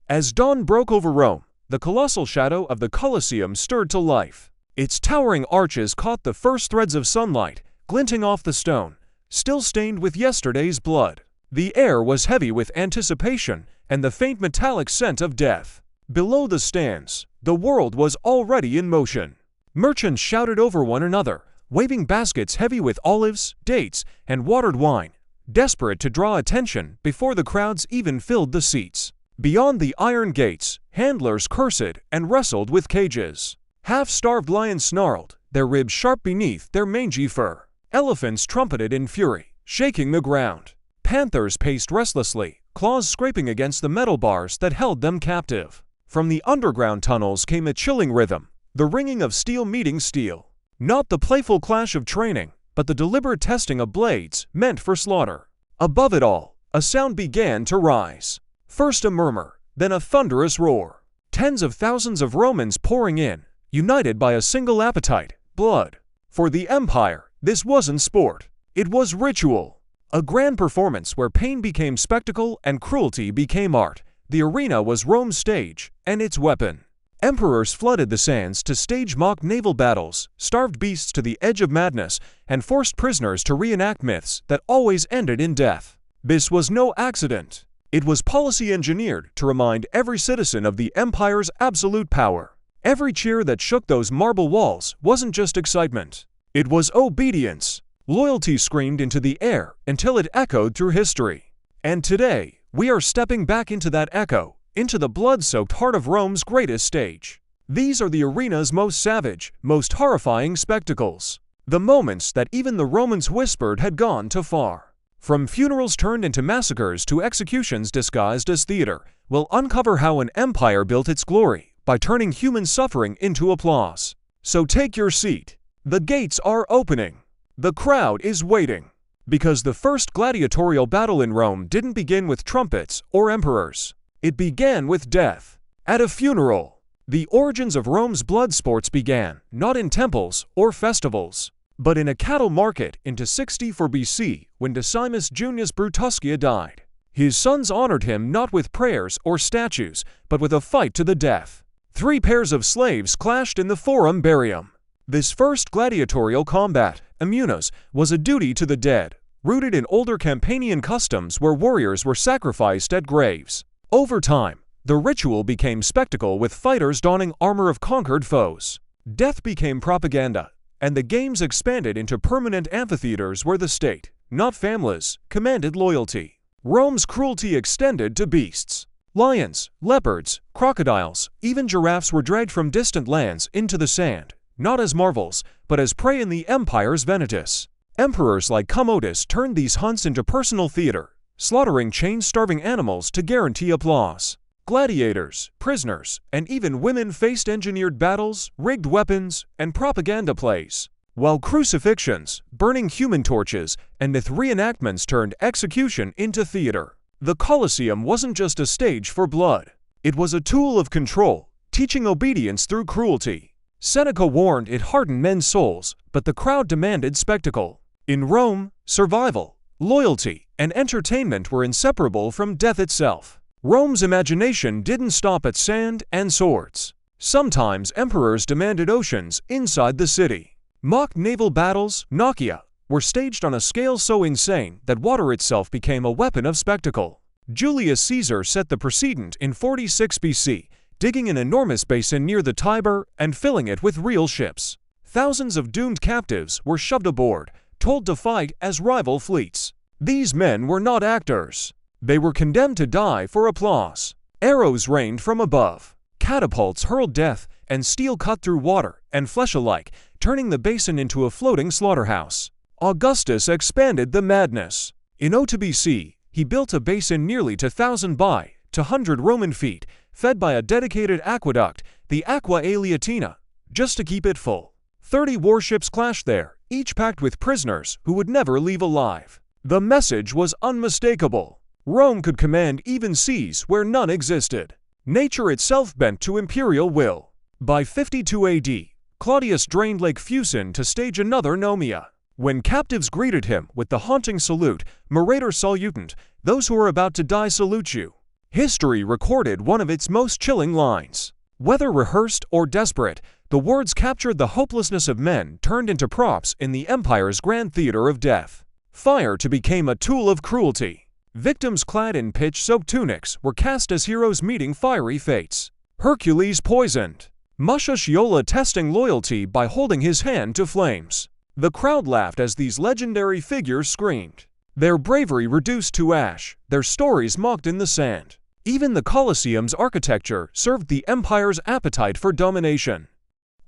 As dawn broke over Rome, the colossal shadow of the Colosseum stirred to life. Its towering arches caught the first threads of sunlight, glinting off the stone, still stained with yesterday's blood. The air was heavy with anticipation and the faint metallic scent of death. Below the stands, the world was already in motion. Merchants shouted over one another, waving baskets heavy with olives, dates, and watered wine, desperate to draw attention before the crowds even filled the seats. Beyond the iron gates, handlers cursed and wrestled with cages. Half-starved lions snarled, their ribs sharp beneath their mangy fur. Elephants trumpeted in fury, shaking the ground. Panthers paced restlessly, claws scraping against the metal bars that held them captive. From the underground tunnels came a chilling rhythm, the ringing of steel meeting steel. Not the playful clash of training, but the deliberate testing of blades meant for slaughter. Above it all, a sound began to rise. First a murmur, then a thunderous roar. Tens of thousands of Romans pouring in, united by a single appetite, blood. For the empire, this wasn't sport. It was ritual. A grand performance where pain became spectacle and cruelty became art. The arena was Rome's stage, and its weapon. Emperors flooded the sands to stage mock naval battles, starved beasts to the edge of madness, and forced prisoners to reenact myths that always ended in death. This was no accident. It was policy engineered to remind every citizen of the empire's absolute power. Every cheer that shook those marble walls wasn't just excitement. It was obedience. Loyalty screamed into the air until it echoed through history. And today, we are stepping back into that echo, into the blood-soaked heart of Rome's greatest stage. These are the arena's most savage, most horrifying spectacles. The moments that even the Romans whispered had gone too far. From funerals turned into massacres to executions disguised as theater, we'll uncover how an empire built its glory by turning human suffering into applause. So take your seat. The gates are opening. The crowd is waiting. Because the first gladiatorial battle in Rome didn't begin with trumpets or emperors. It began with death. At a funeral. The origins of Rome's blood sports began, not in temples or festivals, but in a cattle market into 64 BC when Decimus Junius Brutuscia died. His sons honored him not with prayers or statues, but with a fight to the death. 3 pairs of slaves clashed in the Forum Barium. This first gladiatorial combat, immunos, was a duty to the dead, rooted in older Campanian customs where warriors were sacrificed at graves. Over time, the ritual became spectacle with fighters donning armor of conquered foes. Death became propaganda, and the games expanded into permanent amphitheaters where the state, not families, commanded loyalty. Rome's cruelty extended to beasts. Lions, leopards, crocodiles, even giraffes were dragged from distant lands into the sand, not as marvels, but as prey in the empire's Venetus. Emperors like Commodus turned these hunts into personal theater, slaughtering chain-starving animals to guarantee applause. Gladiators, prisoners, and even women faced engineered battles, rigged weapons, and propaganda plays. While crucifixions, burning human torches, and myth reenactments turned execution into theater. The Colosseum wasn't just a stage for blood. It was a tool of control, teaching obedience through cruelty. Seneca warned it hardened men's souls, but the crowd demanded spectacle. In Rome, survival, loyalty, and entertainment were inseparable from death itself. Rome's imagination didn't stop at sand and swords. Sometimes emperors demanded oceans inside the city. Mock naval battles, nausea, were staged on a scale so insane that water itself became a weapon of spectacle. Julius Caesar set the precedent in 46 BC, digging an enormous basin near the Tiber and filling it with real ships. Thousands of doomed captives were shoved aboard, told to fight as rival fleets. These men were not actors. They were condemned to die for applause. Arrows rained from above. Catapults hurled death, and steel cut through water and flesh alike, turning the basin into a floating slaughterhouse. Augustus expanded the madness. In 02 BC, he built a basin nearly 2,000 by 200 Roman feet, fed by a dedicated aqueduct, the Aqua Aleatina, just to keep it full. 30 warships clashed there, each packed with prisoners who would never leave alive. The message was unmistakable. Rome could command even seas where none existed. Nature itself bent to imperial will. By 52 AD, Claudius drained Lake Fucine to stage another Nomia. When captives greeted him with the haunting salute, Murator salutant, those who are about to die salute you. History recorded one of its most chilling lines. Whether rehearsed or desperate, the words captured the hopelessness of men turned into props in the Empire's grand theater of death. Fire became a tool of cruelty. Victims clad in pitch-soaked tunics were cast as heroes meeting fiery fates. Hercules poisoned. Musashiola testing loyalty by holding his hand to flames. The crowd laughed as these legendary figures screamed. Their bravery reduced to ash, their stories mocked in the sand. Even the Colosseum's architecture served the Empire's appetite for domination.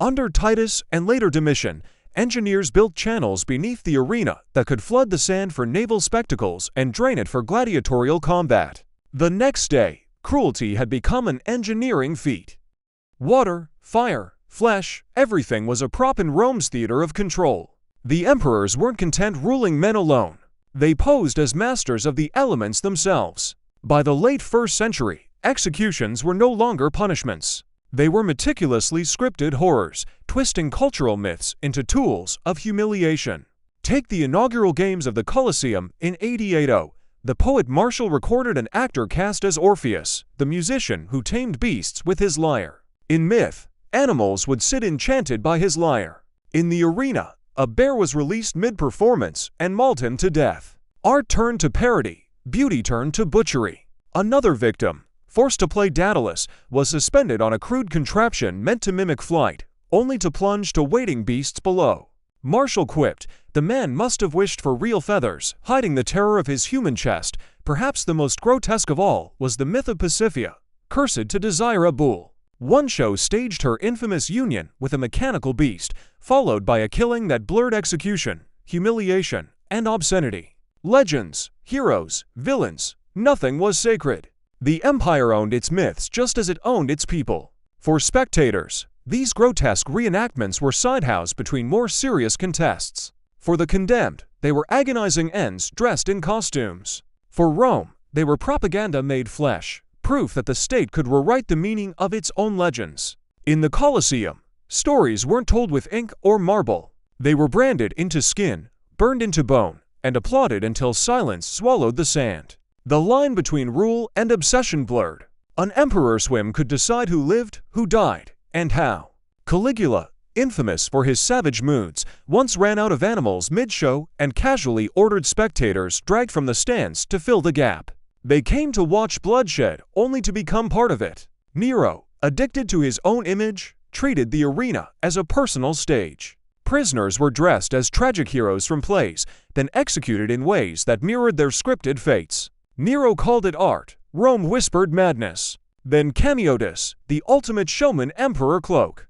Under Titus and later Domitian, engineers built channels beneath the arena that could flood the sand for naval spectacles and drain it for gladiatorial combat. The next day, cruelty had become an engineering feat. Water, fire, flesh, everything was a prop in Rome's theater of control. The emperors weren't content ruling men alone. They posed as masters of the elements themselves. By the late 1st century, executions were no longer punishments. They were meticulously scripted horrors, twisting cultural myths into tools of humiliation. Take the inaugural games of the Colosseum in AD 80. The poet Martial recorded an actor cast as Orpheus, the musician who tamed beasts with his lyre. In myth, animals would sit enchanted by his lyre. In the arena, a bear was released mid-performance and mauled him to death. Art turned to parody, beauty turned to butchery. Another victim, forced to play Daedalus, was suspended on a crude contraption meant to mimic flight, only to plunge to waiting beasts below. Martial quipped, "The man must have wished for real feathers," hiding the terror of his human chest. Perhaps the most grotesque of all was the myth of Pasiphae, cursed to desire a bull. One show staged her infamous union with a mechanical beast, followed by a killing that blurred execution, humiliation, and obscenity. Legends, heroes, villains, nothing was sacred. The Empire owned its myths just as it owned its people. For spectators, these grotesque reenactments were sidehoused between more serious contests. For the condemned, they were agonizing ends dressed in costumes. For Rome, they were propaganda made flesh, proof that the state could rewrite the meaning of its own legends. In the Colosseum, stories weren't told with ink or marble. They were branded into skin, burned into bone, and applauded until silence swallowed the sand. The line between rule and obsession blurred. An emperor's whim could decide who lived, who died, and how. Caligula, infamous for his savage moods, once ran out of animals mid-show and casually ordered spectators dragged from the stands to fill the gap. They came to watch bloodshed only to become part of it. Nero, addicted to his own image, treated the arena as a personal stage. Prisoners were dressed as tragic heroes from plays, then executed in ways that mirrored their scripted fates. Nero called it art, Rome whispered madness. Then Camiotus, the ultimate showman emperor cloak.